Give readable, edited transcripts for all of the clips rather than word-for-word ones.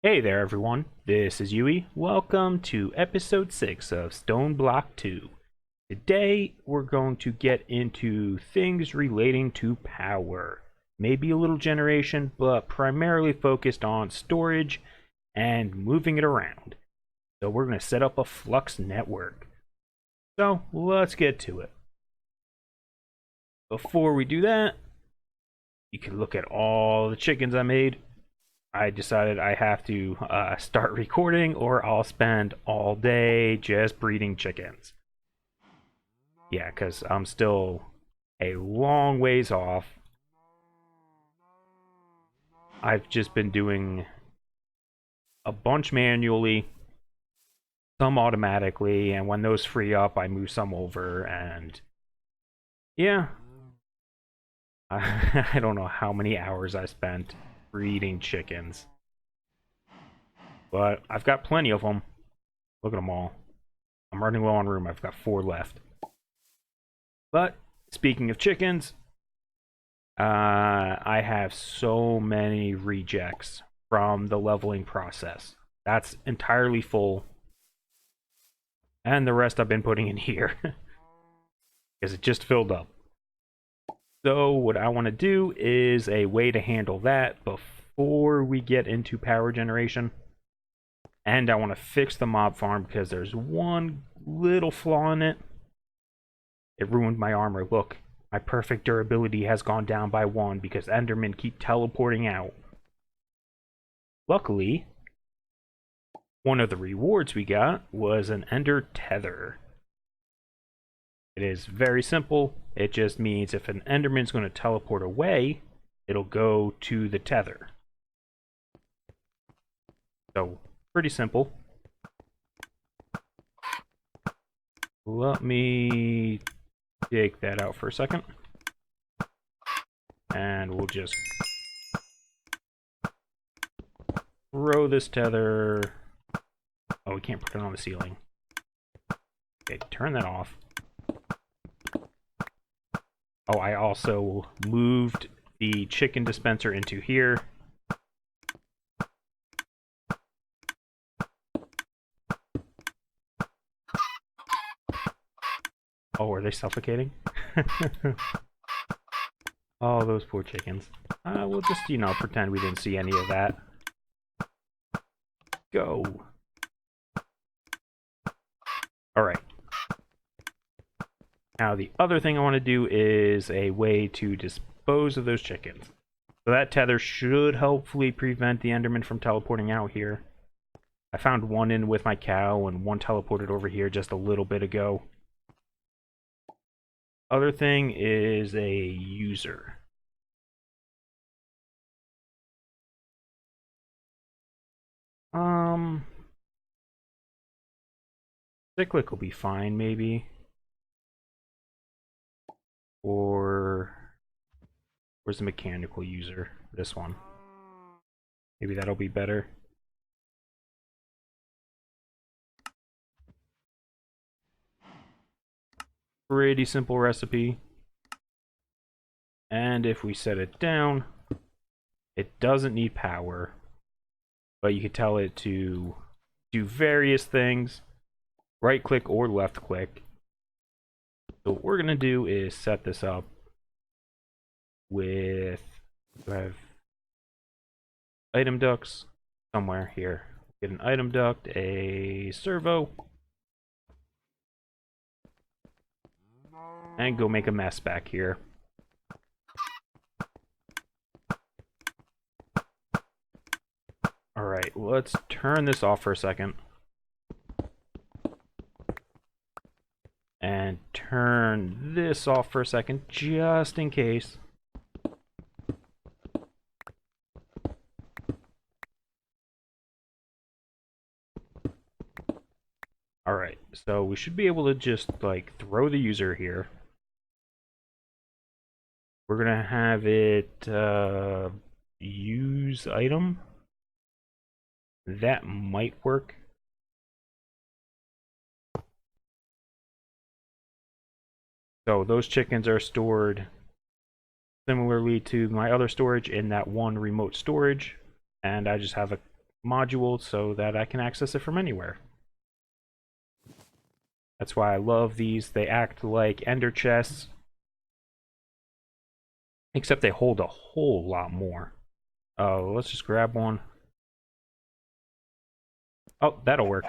Hey there everyone, this is Yui. Welcome to episode 6 of Stoneblock 2. Today we're going to get into things relating to power. Maybe a little generation, but primarily focused on storage and moving it around. So we're going to set up a Flux Network. So let's get to it. Before we do that, you can look at all the chickens I made. I decided I have to start recording or I'll spend all day just breeding chickens. Yeah, because I'm still a long ways off. I've just been doing a bunch manually, some automatically, and when those free up, I move some over, and yeah, I don't know how many hours I spent breeding chickens. But I've got plenty of them. Look at them all. I'm running low on room. I've got 4 left. But speaking of chickens, I have so many rejects from the leveling process. That's entirely full. And the rest I've been putting in here. Because it just filled up. So what I want to do is a way to handle that before we get into power generation. And I want to fix the mob farm because there's one little flaw in it. It ruined my armor. Look, my perfect durability has gone down by 1 because Endermen keep teleporting out. Luckily, one of the rewards we got was an Ender Tether. It is very simple. It just means if an Enderman's going to teleport away, it'll go to the tether. So, pretty simple. Let me take that out for a second. And we'll just throw this tether. Oh, we can't put it on the ceiling. Okay, turn that off. Oh, I also moved the chicken dispenser into here. Oh, are they suffocating? Oh, those poor chickens. We'll just, pretend we didn't see any of that. Go. Alright. Now, the other thing I want to do is a way to dispose of those chickens. So that tether should hopefully prevent the Enderman from teleporting out here. I found one in with my cow, and one teleported over here just a little bit ago. Other thing is a user. Cyclic will be fine, maybe. Or where's the mechanical user? This one. Maybe that'll be better. Pretty simple recipe. And if we set it down, it doesn't need power, but you can tell it to do various things, right click or left click. So what we're gonna do is set this up with, do I have item ducts somewhere here? Get an item duct, a servo, and go make a mess back here. Alright, let's turn this off for a second. And turn this off for a second, just in case. Alright, so we should be able to just, like, throw the user here. We're gonna have it, use item. That might work. So those chickens are stored similarly to my other storage in that one remote storage, and I just have a module so that I can access it from anywhere. That's why I love these. They act like ender chests, except they hold a whole lot more. Oh, let's just grab one. Oh, that'll work.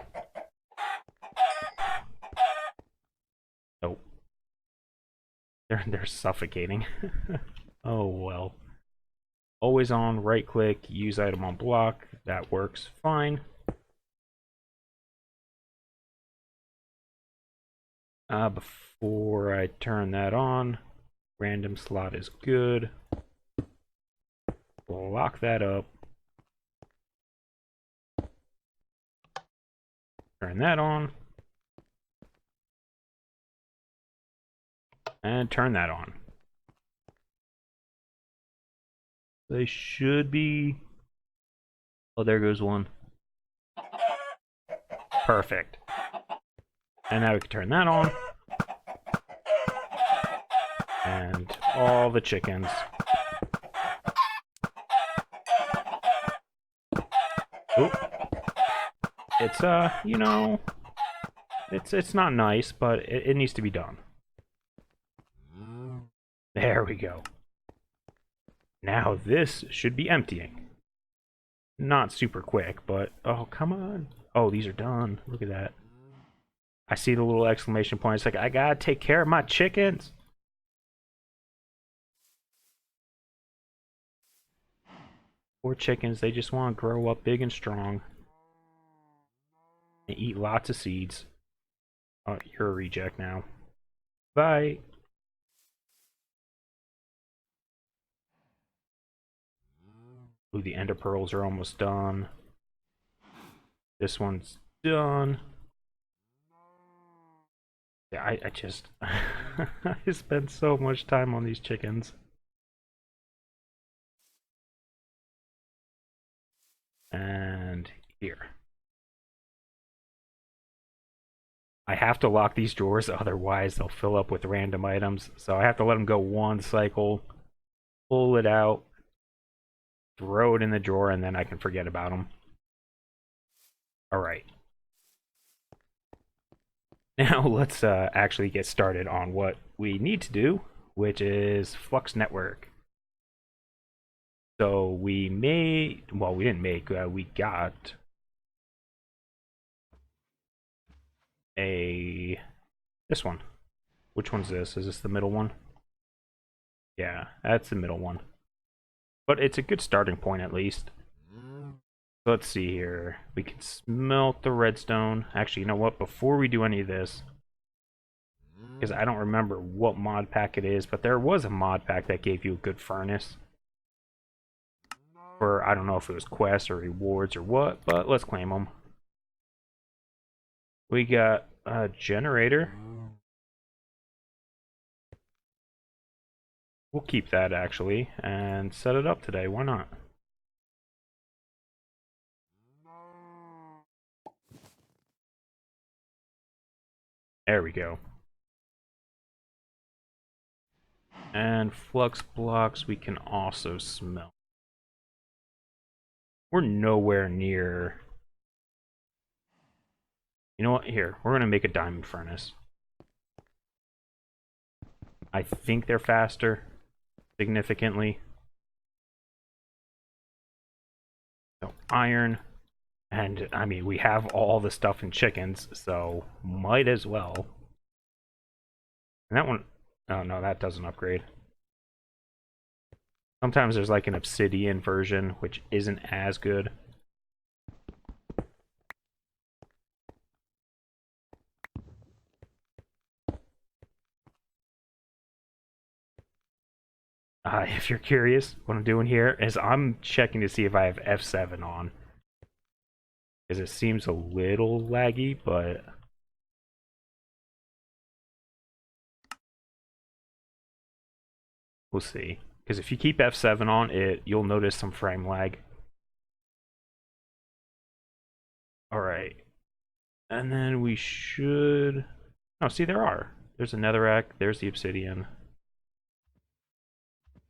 Nope. They're suffocating. Oh well. Always on, right click, use item on block. That works fine. Before I turn that on, random slot is good. Lock that up. Turn that on. And turn that on. They should be... Oh, there goes one. Perfect. And now we can turn that on. And all the chickens. Oop. It's, you know... It's not nice, but it needs to be done. There we go. Now this should be emptying. Not super quick, but... Oh, come on. Oh, these are done. Look at that. I see the little exclamation point. It's like, I gotta take care of my chickens. Poor chickens, they just want to grow up big and strong. And eat lots of seeds. Oh, you're a reject now. Bye. Ooh, the ender pearls are almost done. This one's done. Yeah, I just... I spent so much time on these chickens. And here. I have to lock these drawers, otherwise they'll fill up with random items. So I have to let them go one cycle, pull it out, throw it in the drawer, and then I can forget about them. Alright. Now let's actually get started on what we need to do, which is Flux Network. So we made, well, we didn't make, we got this one. Which one's this? Is this the middle one? Yeah, that's the middle one. But it's a good starting point at least. Let's see here. We can smelt the redstone. Actually, you know what? Before we do any of this, because I don't remember what mod pack it is, but there was a mod pack that gave you a good furnace. For, I don't know if it was quests or rewards or what, but let's claim them. We got a generator. We'll keep that actually and set it up today. Why not? There we go. And flux blocks we can also smelt. We're nowhere near... You know what? Here, we're going to make a diamond furnace. I think they're faster, significantly. So iron, and I mean, we have all the stuff in chickens, so might as well. And that one, oh no, that doesn't upgrade. Sometimes there's like an obsidian version, which isn't as good. If you're curious, what I'm doing here is I'm checking to see if I have F7 on. Because it seems a little laggy, but... We'll see. Because if you keep F7 on, you'll notice some frame lag. Alright. And then we should... Oh, see, there are. There's a netherrack, there's the obsidian.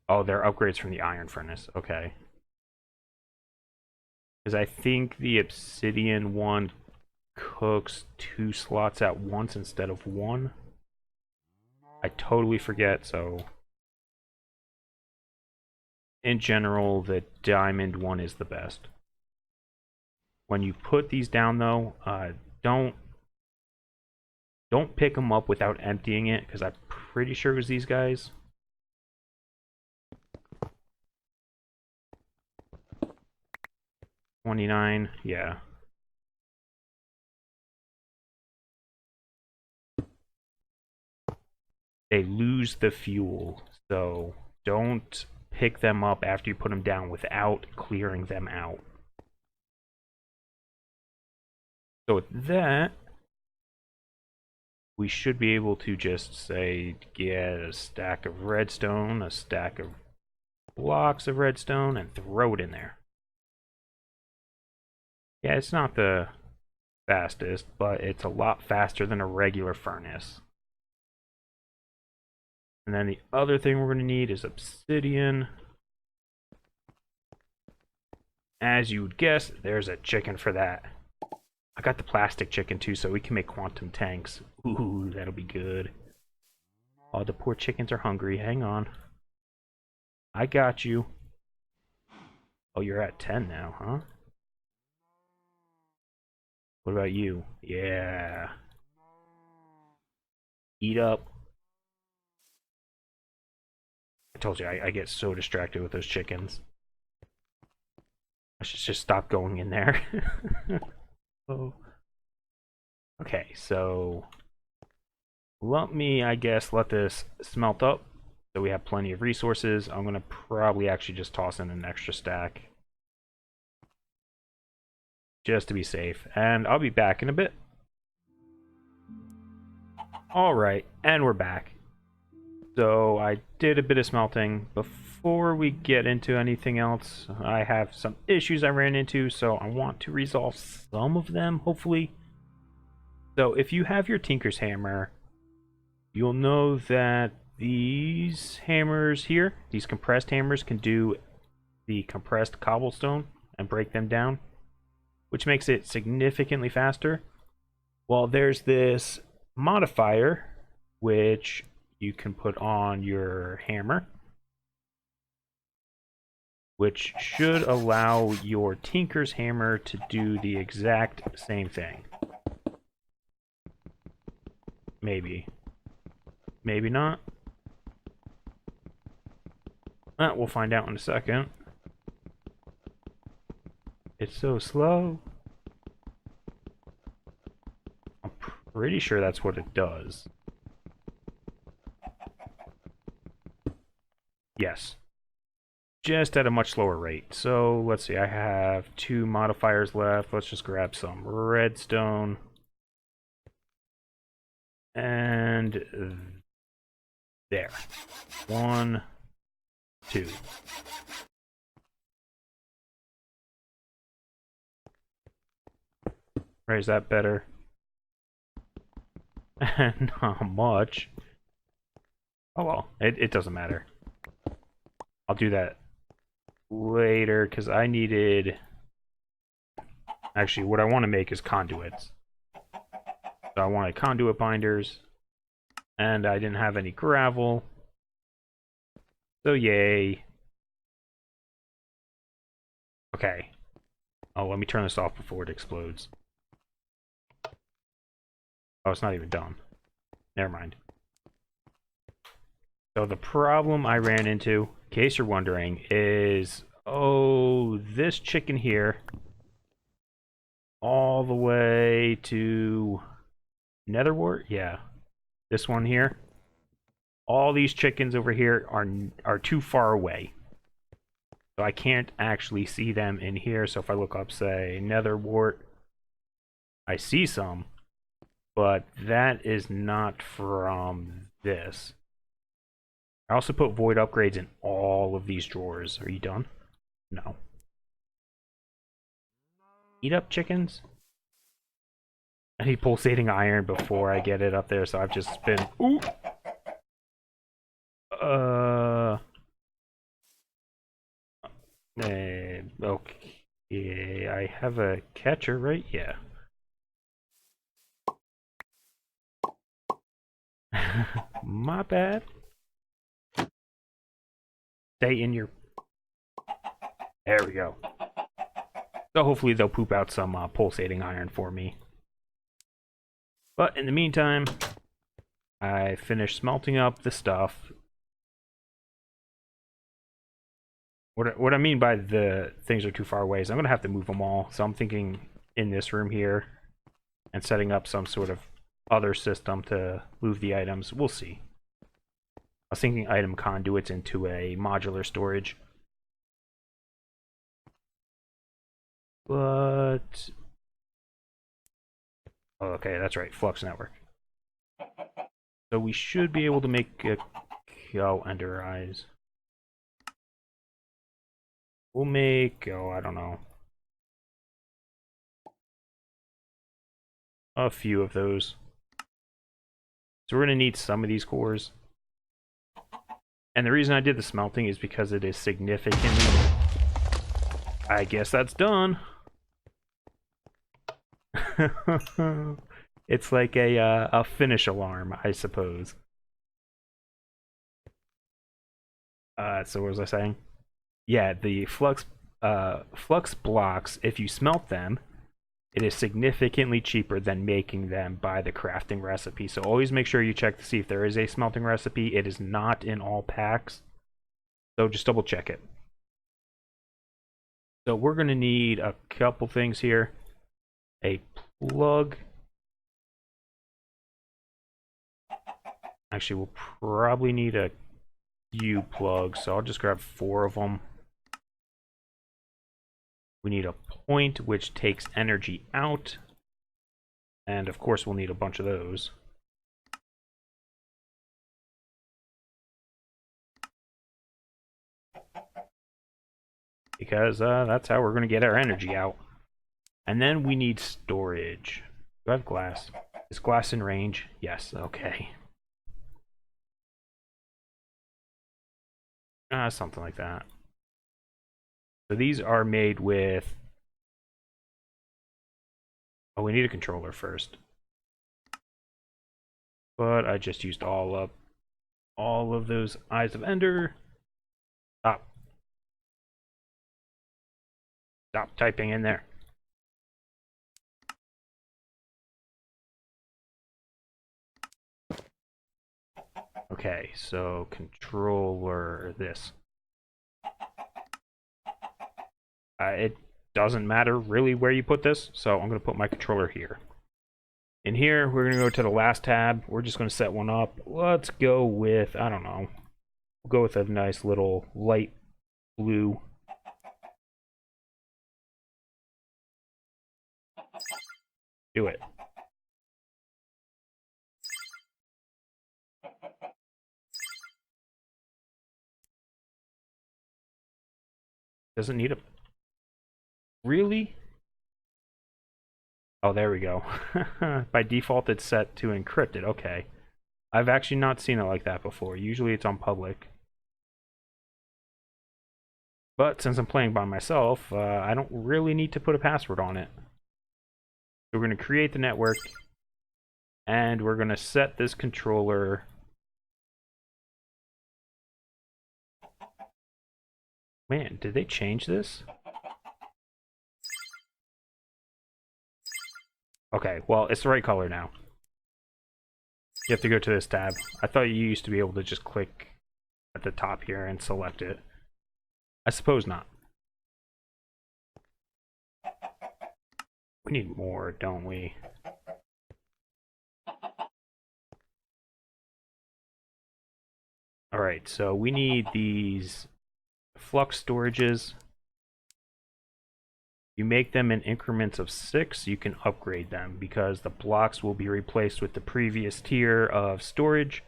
Oh, they're upgrades from the iron furnace. Okay. Because I think the obsidian one cooks 2 slots at once instead of 1. I totally forget, so in general, the diamond one is the best. When you put these down, though, don't pick them up without emptying it, because I'm pretty sure it was these guys. $29, yeah. They lose the fuel, so don't pick them up after you put them down without clearing them out. So with that, we should be able to just say get a stack of redstone, a stack of blocks of redstone, and throw it in there. Yeah, it's not the fastest, but it's a lot faster than a regular furnace. And then the other thing we're going to need is obsidian. As you would guess, there's a chicken for that. I got the plastic chicken too, so we can make quantum tanks. Ooh, that'll be good. Oh, the poor chickens are hungry. Hang on. I got you. Oh, you're at 10 now, huh? What about you? Yeah. Eat up. I told you, I get so distracted with those chickens. I should just stop going in there. Oh. Okay, so let me, I guess, let this smelt up so we have plenty of resources. I'm going to probably actually just toss in an extra stack just to be safe, and I'll be back in a bit. Alright, and we're back. So I did a bit of smelting. Before we get into anything else, I have some issues I ran into, so I want to resolve some of them, hopefully. So if you have your Tinker's Hammer, you'll know that these hammers here, these compressed hammers, can do the compressed cobblestone and break them down, which makes it significantly faster. Well, there's this modifier which you can put on your hammer, which should allow your Tinker's Hammer to do the exact same thing. Maybe. Maybe not. We'll find out in a second. It's so slow. I'm pretty sure that's what it does. Yes. Just at a much slower rate. So let's see, I have 2 modifiers left. Let's just grab some redstone. And there. 1, 2. Right, is that better? Not much. Oh well, it doesn't matter. I'll do that later, because I needed... Actually, what I want to make is conduits. So I wanted conduit binders, and I didn't have any gravel. So yay. Okay. Oh, let me turn this off before it explodes. Oh, it's not even done. Never mind. So the problem I ran into, in case you're wondering, is... Oh, this chicken here. All the way to... Netherwart? Yeah. This one here. All these chickens over here are too far away. So I can't actually see them in here. So if I look up, say, Netherwart, I see some. But that is not from this. I also put void upgrades in all of these drawers. Are you done? No. Eat up, chickens. I need pulsating iron before I get it up there, so I've just been... Ooh! Okay. Yeah, I have a catcher, right? Yeah. My bad. Stay in your... There we go. So hopefully they'll poop out some pulsating iron for me. But in the meantime, I finished smelting up the stuff. What I mean by the things are too far away is I'm going to have to move them all. So I'm thinking in this room here and setting up some sort of other system to move the items. We'll see. I was thinking item conduits into a modular storage. But... oh, okay, that's right. Flux Network. So we should be able to make a... oh, Ender Eyes. We'll make... oh, I don't know. A few of those. So we're going to need some of these cores. And the reason I did the smelting is because it is significantly... I guess that's done. It's like a finish alarm, I suppose. So what was I saying? Yeah, the flux blocks, if you smelt them, it is significantly cheaper than making them by the crafting recipe. So always make sure you check to see if there is a smelting recipe. It is not in all packs. So just double check it. So we're going to need a couple things here. A plug. Actually, we'll probably need a few plugs, so I'll just grab 4 of them. We need a point, which takes energy out. And of course, we'll need a bunch of those. Because that's how we're going to get our energy out. And then we need storage. Do I have glass? Is glass in range? Yes, okay. Something like that. So these are made with... oh, we need a controller first. But I just used all of those Eyes of Ender. Stop. Stop typing in there. Okay, so controller this. It doesn't matter really where you put this, so I'm going to put my controller here. In here, we're going to go to the last tab. We're just going to set one up. Let's go with, I don't know, we'll go with a nice little light blue. Do it. Doesn't need a... really? Oh, there we go. By default, it's set to encrypted. Okay. I've actually not seen it like that before. Usually it's on public. But since I'm playing by myself, I don't really need to put a password on it. So we're going to create the network. And we're going to set this controller... man, did they change this? Okay, well, it's the right color now. You have to go to this tab. I thought you used to be able to just click at the top here and select it. I suppose not. We need more, don't we? Alright, so we need these flux storages. You make them in increments of 6, you can upgrade them because the blocks will be replaced with the previous tier of storage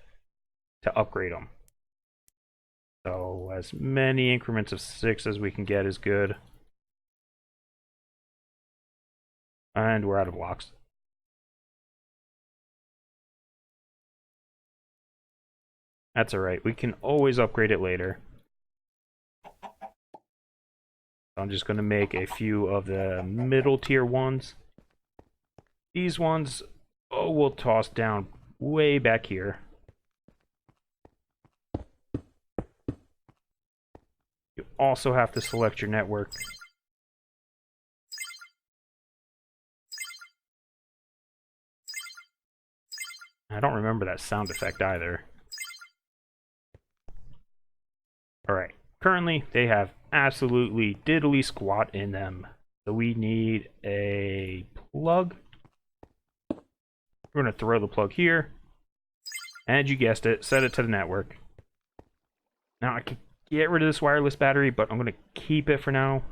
to upgrade them. So as many increments of 6 as we can get is good. And we're out of blocks. That's alright, we can always upgrade it later. I'm just going to make a few of the middle tier ones. These ones, oh, we'll toss down way back here. You also have to select your network. I don't remember that sound effect either. Alright, currently they have absolutely diddly squat in them. So we need a plug. We're going to throw the plug here. And you guessed it, set it to the network. Now I can get rid of this wireless battery, but I'm going to keep it for now.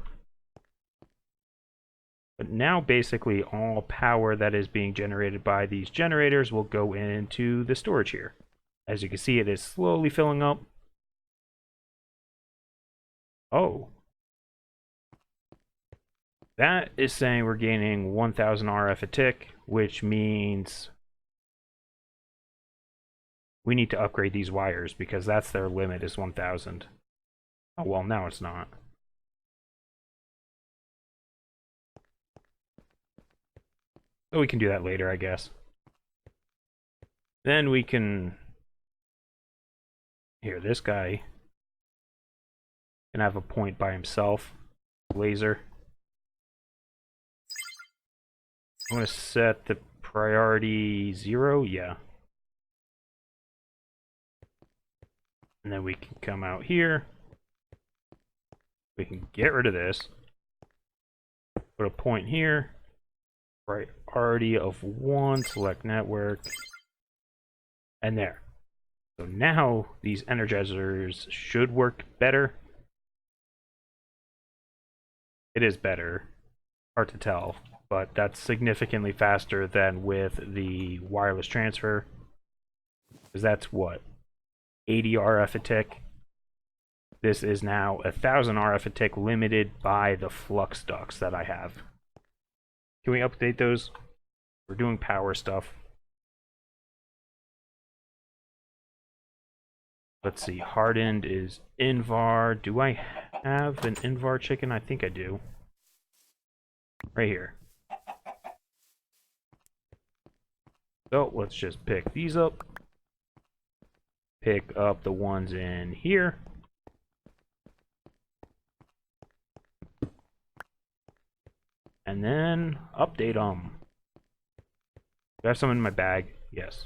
But now basically all power that is being generated by these generators will go into the storage here. As you can see, it is slowly filling up. Oh. That is saying we're gaining 1000 RF a tick, which means we need to upgrade these wires because that's their limit is 1000. Oh, well, now it's not. So we can do that later, I guess. Then we can... Here, this guy can have a point by himself. Laser. I'm going to set the priority 0. Yeah. And then we can come out here. We can get rid of this. Put a point here. Priority of 1. Select network. And there. So now these energizers should work better. It is better. Hard to tell. But that's significantly faster than with the wireless transfer. Because that's what? 80 RF a tick. This is now 1000 RF a tick, limited by the flux ducts that I have. Can we update those? We're doing power stuff. Let's see, hardened is Invar. Do I have an Invar chicken? I think I do. Right here. So let's just pick these up. Pick up the ones in here. And then update them. Do I have some in my bag? Yes.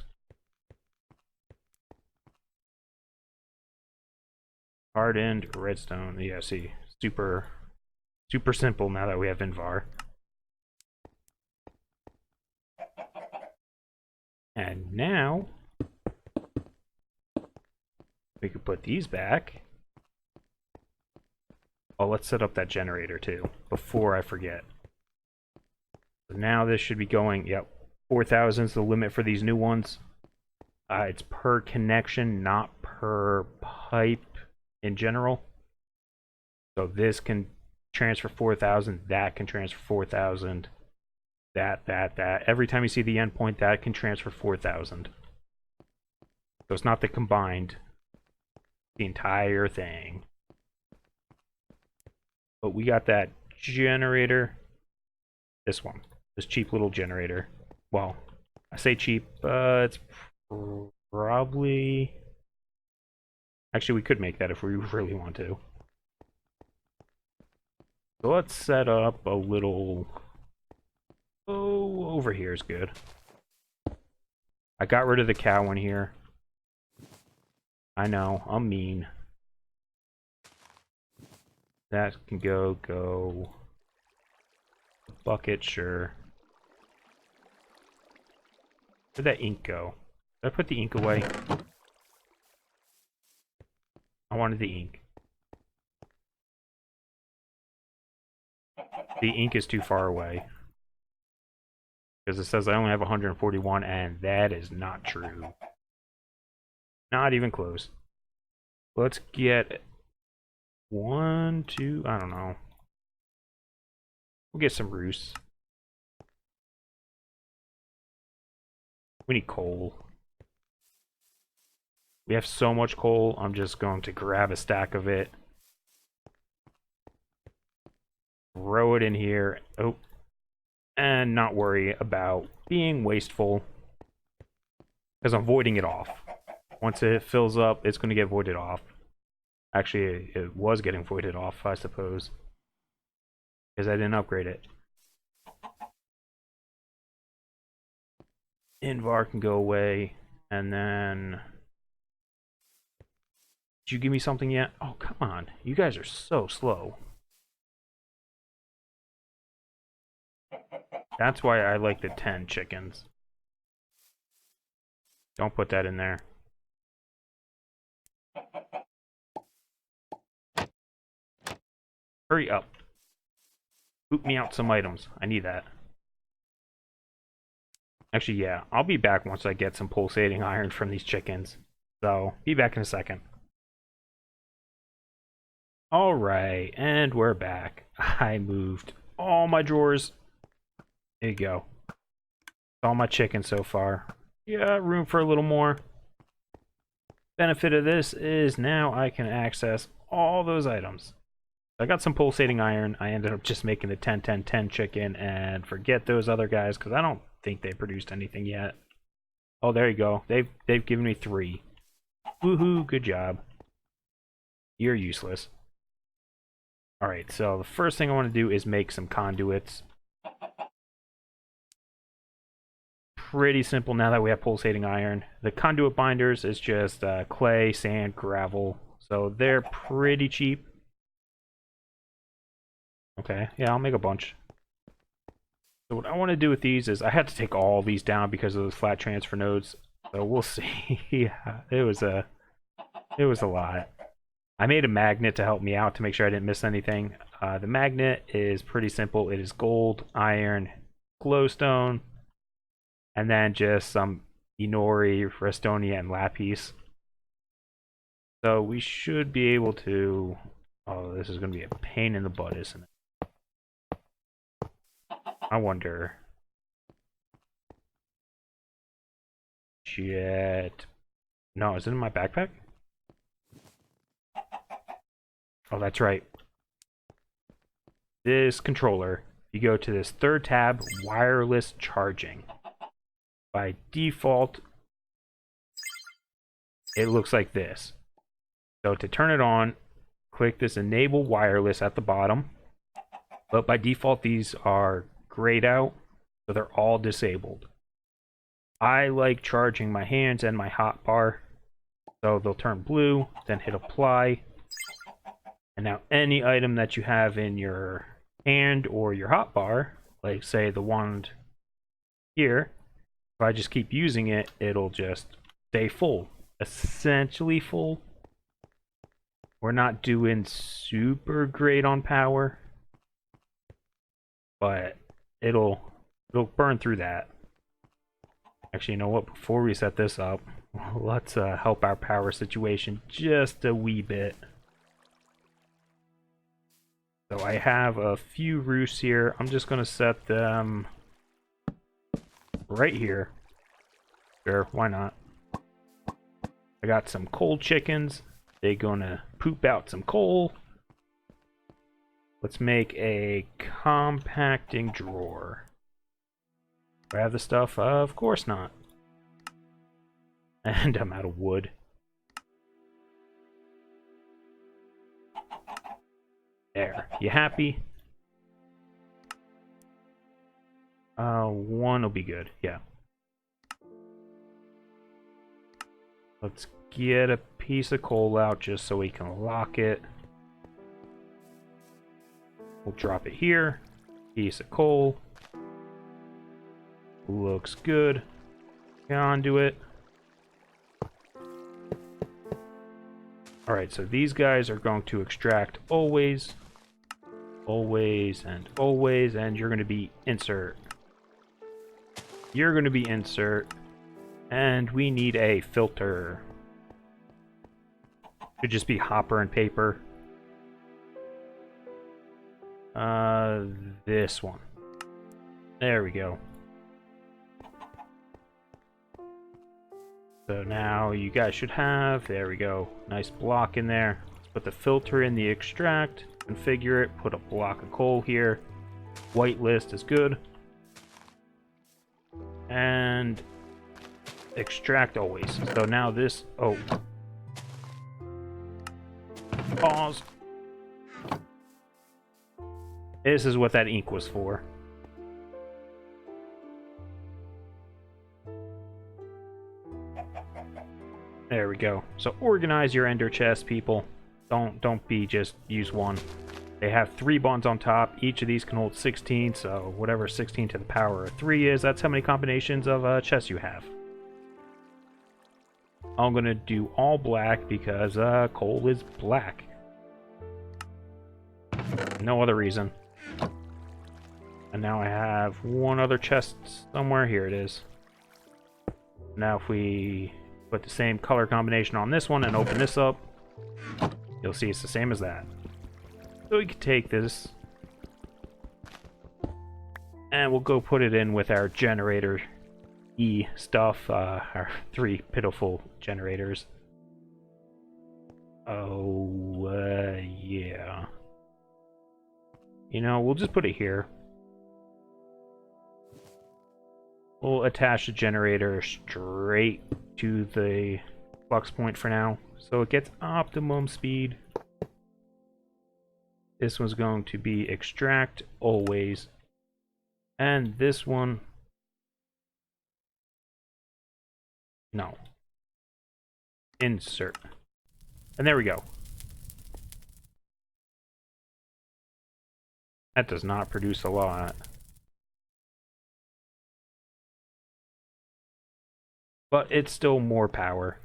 Hardened redstone. Yeah, see. Super simple now that we have Invar. And now we could put these back. Oh, let's set up that generator too, before I forget. So now this should be going, yep, 4,000 is the limit for these new ones. It's per connection, not per pipe in general. So this can transfer 4,000, that can transfer 4,000. That. Every time you see the endpoint, that can transfer 4,000. So it's not the combined, the entire thing. But we got that generator. This one. This cheap little generator. Well, I say cheap, it's probably... Actually, we could make that if we really want to. So let's set up a little... Oh, over here is good. I got rid of the cow in here. I know, I'm mean. That can go. Bucket, sure. Where'd that ink go? Did I put the ink away? I wanted the ink. The ink is too far away. Because it says I only have 141, and that is not true. Not even close. Let's get 1, 2, I don't know. We'll get some roosts. We need coal. We have so much coal, I'm just going to grab a stack of it. throw it in here. Oh, and not worry about being wasteful, because I'm voiding it off. Once it fills up, it's going to get voided off. Actually, it was getting voided off, I suppose, because I didn't upgrade it. Invar can go away, and then... Did you give me something yet? Oh, come on. You guys are so slow. That's why I like the 10 chickens. Don't put that in there. Hurry up. Boot me out some items. I need that. Actually, yeah. I'll be back once I get some pulsating iron from these chickens. So, be back in a second. Alright, and we're back. I moved all my drawers. There you go. All my chickens so far. Yeah, room for a little more. Benefit of this is now I can access all those items. I got some pulsating iron. I ended up just making the 10-10-10 chicken and forget those other guys because I don't think they produced anything yet. Oh, there you go. They've given me 3. Woohoo, good job. You're useless. Alright, so the first thing I want to do is make some conduits. Pretty simple now that we have pulsating iron. The conduit binders is just clay, sand, gravel. So they're pretty cheap. Okay, yeah, I'll make a bunch. So what I want to do with these is I had to take all these down because of those flat transfer nodes. So we'll see. Yeah, it was a lot. I made a magnet to help me out to make sure I didn't miss anything. The magnet is pretty simple. It is gold, iron, glowstone, and then just some Inori, Restonia, and Lapis. So we should be able to... Oh, this is going to be a pain in the butt, isn't it? I wonder... Shit. No, is it in my backpack? Oh, that's right. This controller, you go to this third tab, wireless charging. By default, it looks like this. So to turn it on, click this enable wireless at the bottom. But by default, these are grayed out, so they're all disabled. I like charging my hands and my hotbar, so they'll turn blue, then hit apply. And now any item that you have in your hand or your hotbar, like say the wand here, if I just keep using it, it'll just stay full. Essentially full. We're not doing super great on power, but it'll burn through that. Actually, you know what? Before we set this up, let's help our power situation just a wee bit. So I have a few roosts here. I'm just going to set them right here. Sure, why not? I got some coal chickens. They're going to poop out some coal. Let's make a compacting drawer. Do I have the stuff? Of course not. And I'm out of wood. There. You happy? One will be good. Yeah. Let's get a piece of coal out just so we can lock it. We'll drop it here. Piece of coal. Looks good. Conduit. Alright, so these guys are going to extract always. Always and always, and you're going to be insert. You're going to be insert. And we need a filter. Should just be hopper and paper. This one. There we go. So now you guys should have, there we go, nice block in there. Let's put the filter in the extract. configure it, put a block of coal here. Whitelist is good. And extract always. So now this, oh. Pause. This is what that ink was for. There we go. So organize your ender chest, people. Don't be just use one. They have 3 bonds on top. Each of these can hold 16, so whatever 16 to the power of 3 is, that's how many combinations of chests you have. I'm gonna do all black because coal is black. No other reason. And now I have one other chest somewhere. Here it is. Now if we put the same color combination on this one and open this up, you'll see it's the same as that. So we can take this and we'll go put it in with our generator E stuff, our 3 pitiful generators. Oh, yeah. You know, we'll just put it here. We'll attach the generator straight to the flux point for now, so it gets optimum speed. This one's going to be extract always, and this one, no, insert, and there we go. That does not produce a lot. But it's still more power.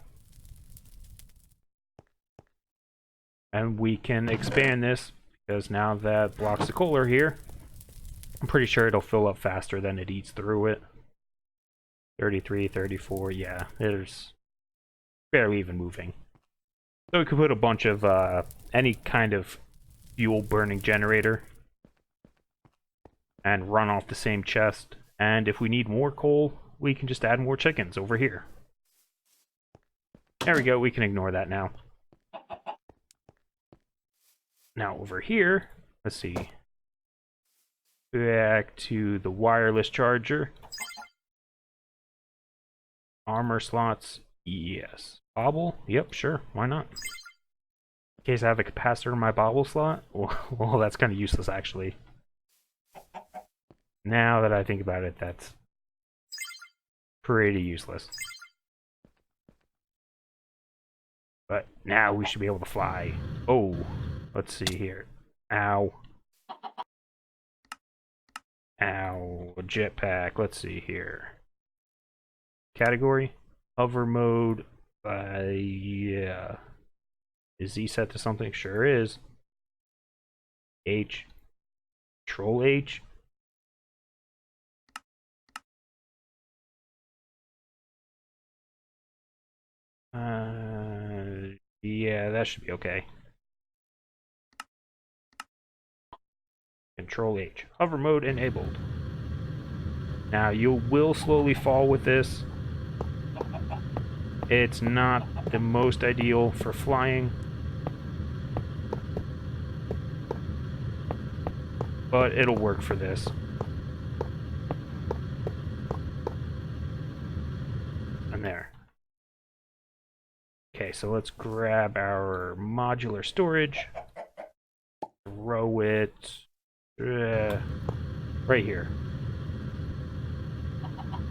And we can expand this, because now that blocks of coal are here, I'm pretty sure it'll fill up faster than it eats through it. 33, 34, yeah, there's barely even moving. So we could put a bunch of any kind of fuel burning generator and run off the same chest. And if we need more coal, we can just add more chickens over here. There we go, we can ignore that now. Now over here, let's see. Back to the wireless charger. Armor slots, yes. Bobble, yep, sure, why not? In case I have a capacitor in my bobble slot, well that's kind of useless actually. Now that I think about it, that's pretty useless. But now we should be able to fly. Oh, let's see here. Ow. Ow. A jetpack. Let's see here. Category? Hover mode. Yeah. Is Z set to something? Sure is. H. Control H. Yeah, that should be okay. Control H. Hover mode enabled. Now you will slowly fall with this. It's not the most ideal for flying, but it'll work for this. And there. Okay, so let's grab our modular storage, throw it right here.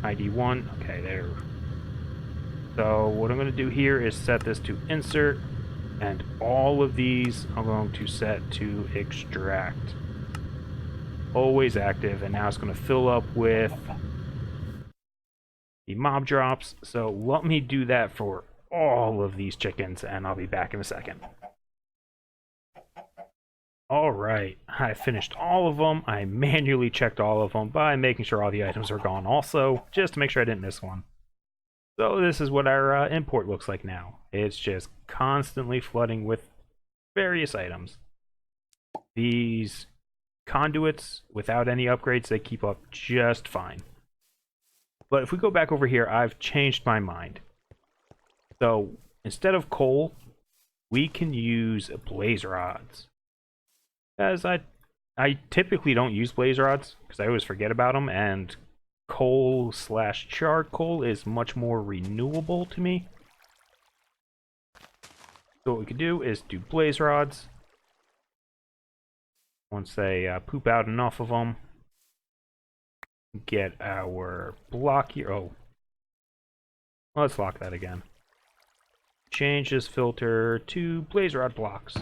ID 1, okay, there. So what I'm going to do here is set this to insert, and all of these I'm going to set to extract. Always active, and now it's going to fill up with the mob drops. So let me do that for all of these chickens, and I'll be back in a second. Alright, I finished all of them. I manually checked all of them by making sure all the items are gone also, just to make sure I didn't miss one. So this is what our import looks like now. It's just constantly flooding with various items. These conduits, without any upgrades, they keep up just fine. But if we go back over here, I've changed my mind. So instead of coal, we can use blaze rods. As I typically don't use blaze rods because I always forget about them, and coal slash charcoal is much more renewable to me. So what we could do is do blaze rods. Once they poop out enough of them, get our block here. Oh, let's lock that again. Change this filter to blaze rod blocks.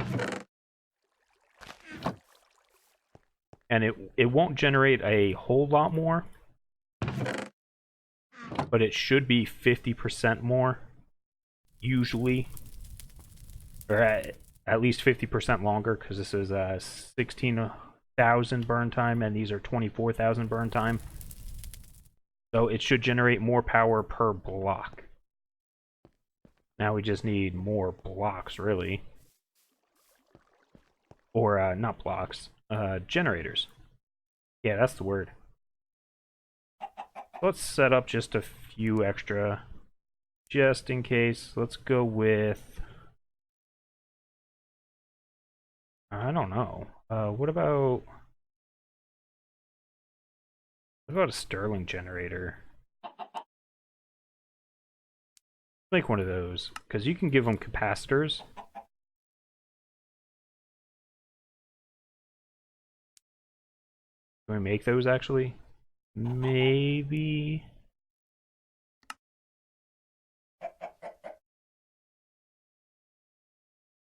And it won't generate a whole lot more, but it should be 50% more, usually. Or at least 50% longer, because this is 16,000 burn time, and these are 24,000 burn time. So it should generate more power per block. Now we just need more blocks, really. Or, not blocks, generators. Yeah, that's the word. Let's set up just a few extra, just in case. Let's go with... I don't know. What about a Stirling generator? Make one of those, because you can give them capacitors. Can we make those, actually? Maybe...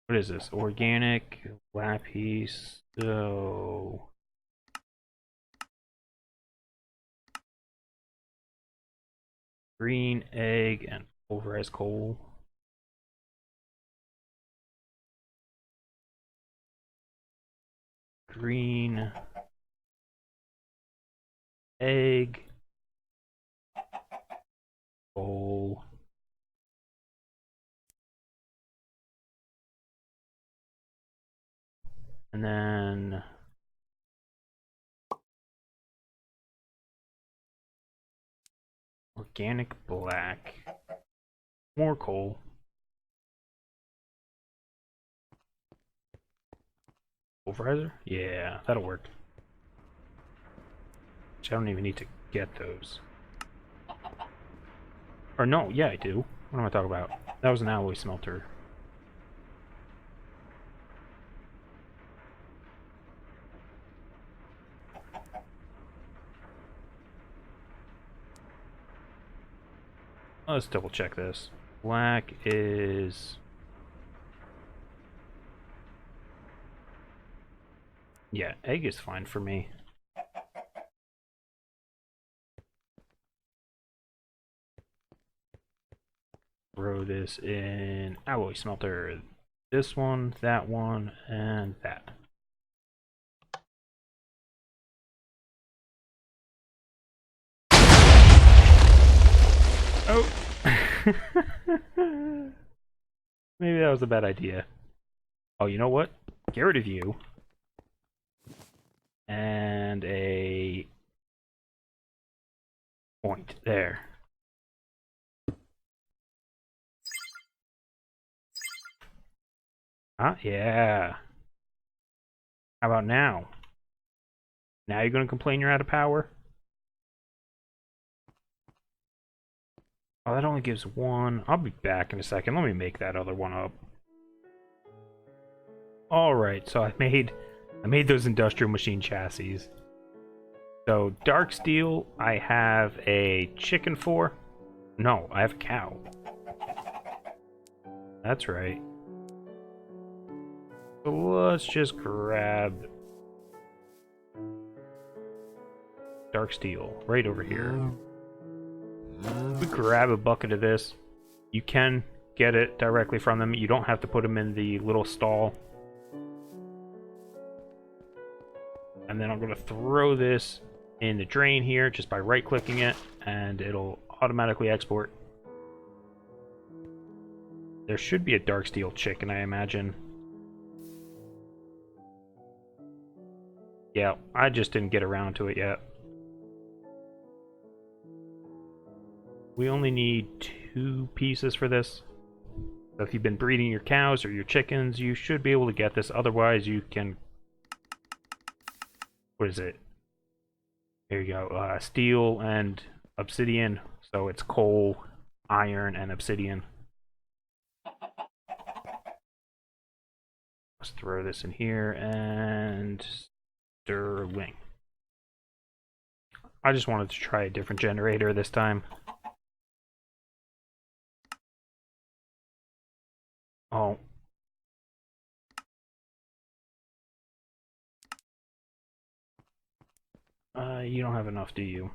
What is this? Organic lapis. So... green egg and pulverized coal. Green egg, coal, and then organic black, more coal, pulverizer? Yeah, that'll work. Which I don't even need to get those. Or no, yeah I do. What am I talking about? That was an alloy smelter. Let's double check this. Black is... yeah, egg is fine for me. Throw this in alloy smelter. This one, and that. Oh! Maybe that was a bad idea. Oh, you know what? Get rid of you. And a point there. Huh? Yeah. How about now? Now you're gonna complain you're out of power? Oh, that only gives one. I'll be back in a second. Let me make that other one up. Alright, so I made those industrial machine chassis. So, dark steel, I have a chicken for. No, I have a cow. That's right. So let's just grab dark steel right over here. If we grab a bucket of this, you can get it directly from them. You don't have to put them in the little stall. And then I'm going to throw this in the drain here just by right-clicking it, and it'll automatically export. There should be a dark steel chicken, I imagine. Yeah, I just didn't get around to it yet. We only need 2 pieces for this. So if you've been breeding your cows or your chickens, you should be able to get this. Otherwise, you can what is it? Here you go. Steel and obsidian. So it's coal, iron, and obsidian. Let's throw this in here and sterling. I just wanted to try a different generator this time. Oh. You don't have enough, do you?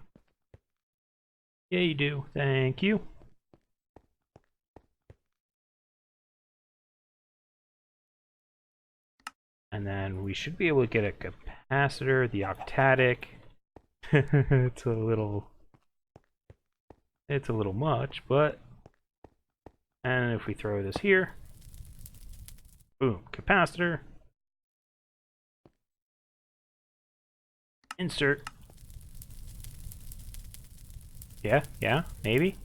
Yeah, you do. Thank you. And then we should be able to get a capacitor, the octatic. It's a little much, but and if we throw this here, boom, capacitor. Insert. Yeah, maybe.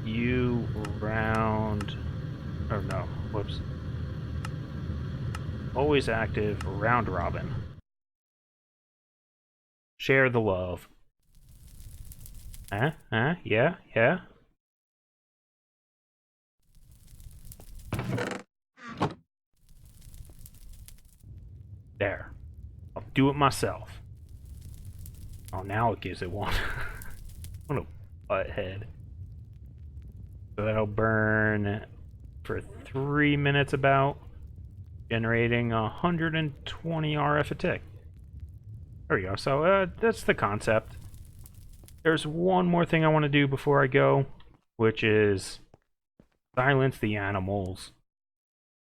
You round, or no, whoops. Always active, round robin. Share the love. Yeah. There. I'll do it myself. Oh, now it gives it one. What a butthead. So that'll burn for 3 minutes about, generating 120 RF a tick. There we go. So that's the concept. There's one more thing I want to do before I go, which is silence the animals.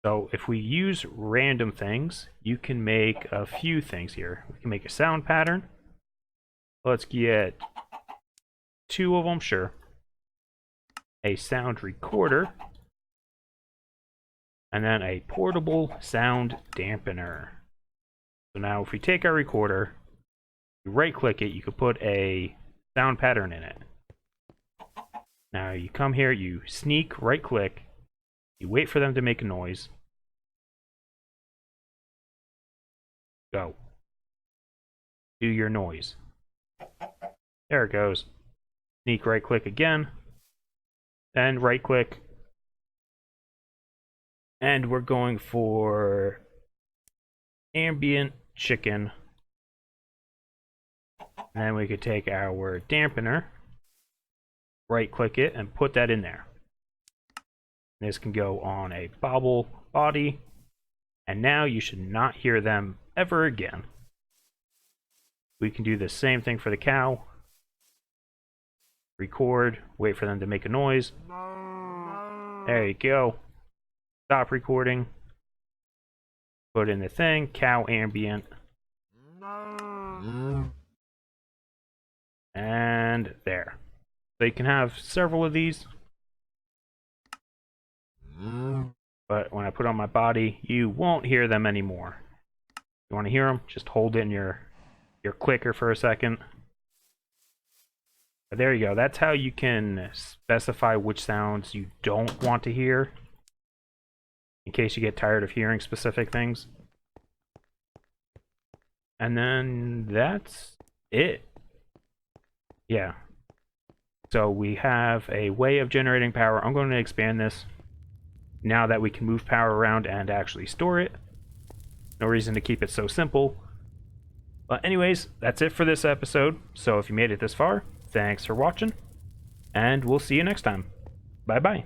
So if we use random things, you can make a few things here. We can make a sound pattern. Let's get 2 of them, sure. A sound recorder. And then a portable sound dampener. So now if we take our recorder, you right click it, you could put a sound pattern in it. Now you come here, you sneak, right click, you wait for them to make a noise. Go. Do your noise. There it goes. Sneak, right click again. Then right click. And we're going for ambient chicken. And then we could take our dampener, right click it, and put that in there. This can go on a bobble body, and now you should not hear them ever again. We can do the same thing for the cow. Record, wait for them to make a noise. There you go. Stop recording. Put in the thing, cow ambient. And there. So you can have several of these. But when I put on my body, you won't hear them anymore. You want to hear them? Just hold it in your clicker for a second. But there you go. That's how you can specify which sounds you don't want to hear, in case you get tired of hearing specific things. And then that's it. Yeah. So we have a way of generating power. I'm going to expand this now that we can move power around and actually store it. No reason to keep it so simple. But anyways, that's it for this episode. So if you made it this far, thanks for watching, and we'll see you next time. Bye-bye.